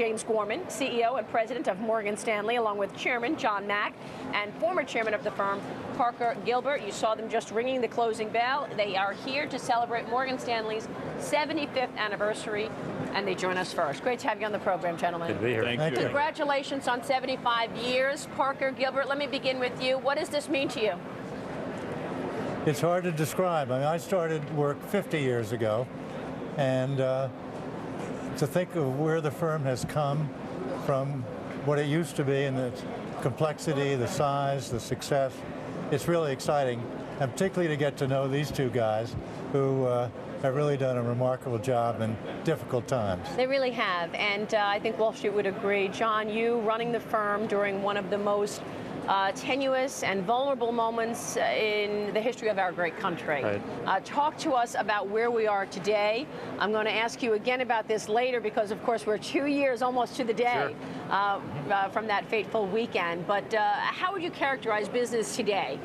James Gorman, CEO and President of Morgan Stanley, along with Chairman John Mack and former Chairman of the firm, Parker Gilbert. You saw them just ringing the closing bell. They are here to celebrate Morgan Stanley's 75th anniversary, and they join us first. Great to have you on the program, gentlemen. Good to be here. Thank you. Congratulations on 75 years. Parker Gilbert, let me begin with you. What does this mean to you? It's hard to describe. I mean, I started work 50 years ago, and to think of where the firm has come from what it used to be and the complexity, the size, the success, it's really exciting, and particularly to get to know these two guys who have really done a remarkable job in difficult times. They really have, and I think Wall Street would agree. John, you running the firm during one of the most tenuous and vulnerable moments in the history of our great country. Right. Talk to us about where we are today. I'm going to ask you again about this later because, of course, we're 2 years almost to the day from that fateful weekend. But how would you characterize business today?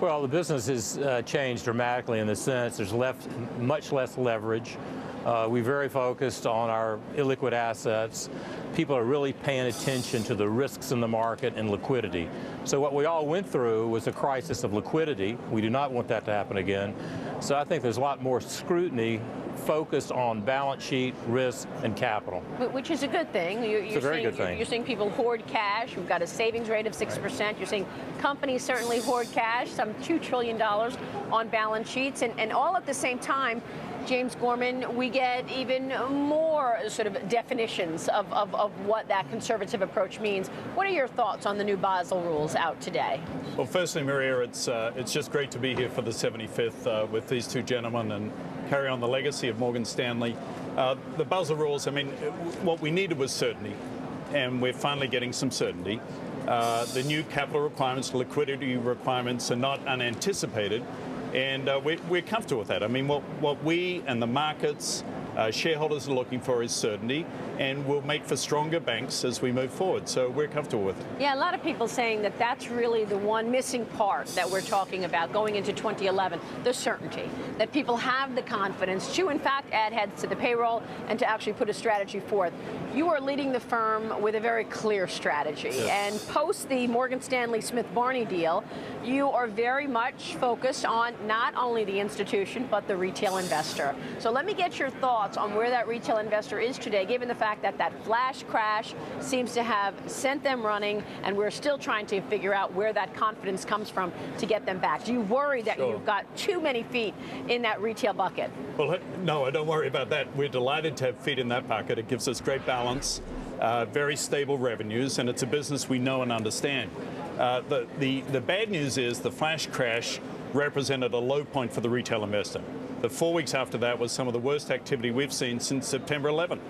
Well, the business has changed dramatically in the sense there's much less leverage. We're very focused on our illiquid assets. People are really paying attention to the risks in the market and liquidity. So what we all went through was a crisis of liquidity. We do not want that to happen again. So I think there's a lot more scrutiny focused on balance sheet, risk, and capital. Which is a good thing. It's a very good thing. You're seeing people hoard cash. We've got a savings rate of 6%. You're seeing companies certainly hoard cash, some $2 trillion on balance sheets, and all at the same time, James Gorman, we get even more sort of definitions of what that conservative approach means. What are your thoughts on the new Basel rules out today? Well, firstly, Maria, it's just great to be here for the 75th with these two gentlemen and carry on the legacy of Morgan Stanley. The Basel rules, I mean, what we needed was certainty, and we're finally getting some certainty. The new capital requirements, liquidity requirements are not unanticipated. And we're comfortable with that. I mean, what we and the markets, shareholders are looking for is certainty, and will make for stronger banks as we move forward. So we're comfortable with it. Yeah, a lot of people saying that that's really the one missing part that we're talking about going into 2011, the certainty, that people have the confidence to, in fact, add heads to the payroll and to actually put a strategy forth. You are leading the firm with a very clear strategy. Yes. And post the Morgan Stanley Smith Barney deal, you are very much focused on not only the institution, but the retail investor. So let me get your thoughts on where that retail investor is today, given the fact that that flash crash seems to have sent them running, and we're still trying to figure out where that confidence comes from to get them back. Do you worry that you've got too many feet in that retail bucket? Well, no, I don't worry about that. We're delighted to have feet in that bucket. It gives us great balance, very stable revenues, and it's a business we know and understand. The bad news is the flash crash represented a low point for the retail investor. The 4 weeks after that was some of the worst activity we've seen since September 11.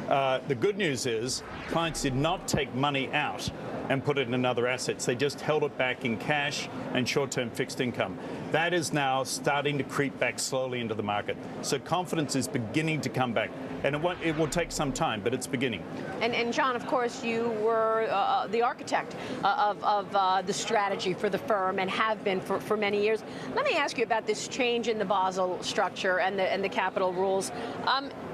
The good news is clients did not take money out and put it in other assets. They just held it back in cash and short-term fixed income. That is now starting to creep back slowly into the market. So confidence is beginning to come back. And it will take some time, but it's beginning. And John, of course, you were the architect of the strategy for the firm and have been for many years. Let me ask you about this change in the Basel structure and the capital rules.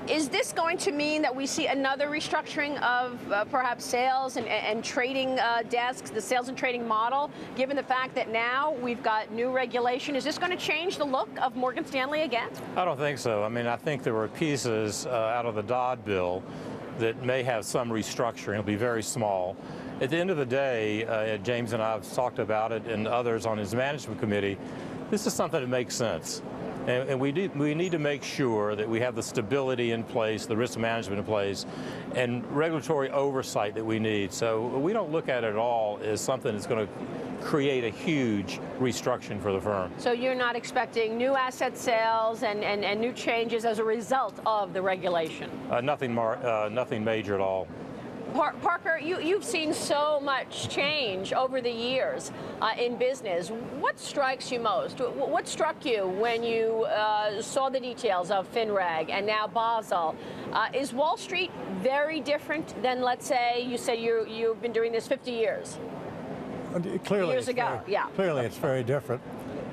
Is this going to mean that we see another restructuring of perhaps sales and trading desks, the sales and trading model, given the fact that now we've got new regulation? Is this going to change the look of Morgan Stanley again? I don't think so. I mean, I think there were pieces out of the Dodd bill that may have some restructuring. It'll be very small. At the end of the day, James and I have talked about it, and others on his management committee, this is something that makes sense. And we need to make sure that we have the stability in place, the risk management in place, and regulatory oversight that we need. So we don't look at it at all as something that's going to create a huge restructuring for the firm. So you're not expecting new asset sales and new changes as a result of the regulation? Nothing major at all. Parker, you've seen so much change over the years in business. What strikes you most? What struck you when you saw the details of FinReg and now Basel? Is Wall Street very different than, let's say, you said you've been doing this 50 years? Clearly, years ago, yeah. Clearly, it's very different,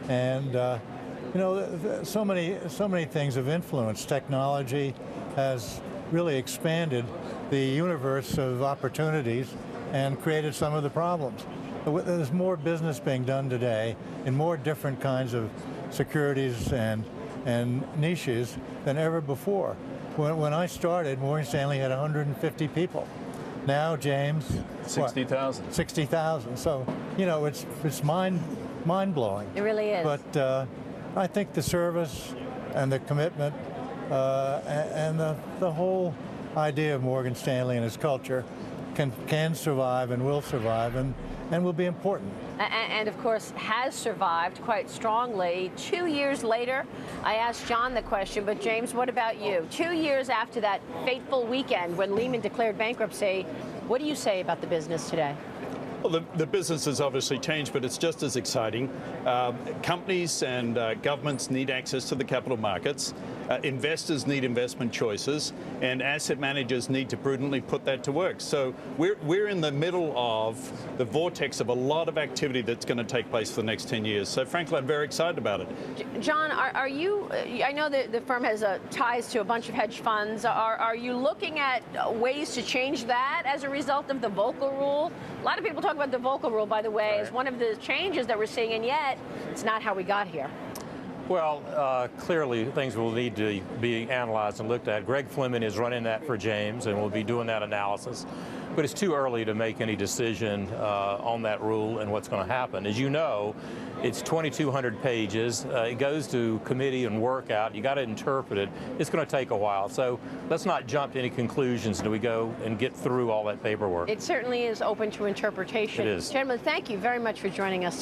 and you know, so many things have influenced. Technology has really expanded the universe of opportunities and created some of the problems. There's more business being done today in more different kinds of securities and niches than ever before. When I started, Morgan Stanley had 150 people. Now, James, 60,000. 60,000. So, you know, it's mind-blowing. It really is. But I think the service and the commitment and the whole idea of Morgan Stanley and its culture can survive and will survive and will be important. And of course has survived quite strongly. 2 years later, I asked John the question, but James, what about you? 2 years after that fateful weekend when Lehman declared bankruptcy, what do you say about the business today? Well, the business has obviously changed, but it's just as exciting. Companies and governments need access to the capital markets. Investors need investment choices, and asset managers need to prudently put that to work. So we're in the middle of the vortex of a lot of activity that's going to take place for the next 10 years. So frankly, I'm very excited about it. John, are you, I know that the firm has ties to a bunch of hedge funds. Are you looking at ways to change that as a result of the Volcker rule? A lot of people talk about the Volcker rule, by the way, as one of the changes that we're seeing, and yet it's not how we got here. Well, clearly things will need to be analyzed and looked at. Greg Fleming is running that for James, and we'll be doing that analysis. But it's too early to make any decision on that rule and what's going to happen. As you know, it's 2,200 pages. It goes to committee and workout. You got to interpret it. It's going to take a while. So let's not jump to any conclusions until we go and get through all that paperwork. It certainly is open to interpretation. It is. Gentlemen, thank you very much for joining us.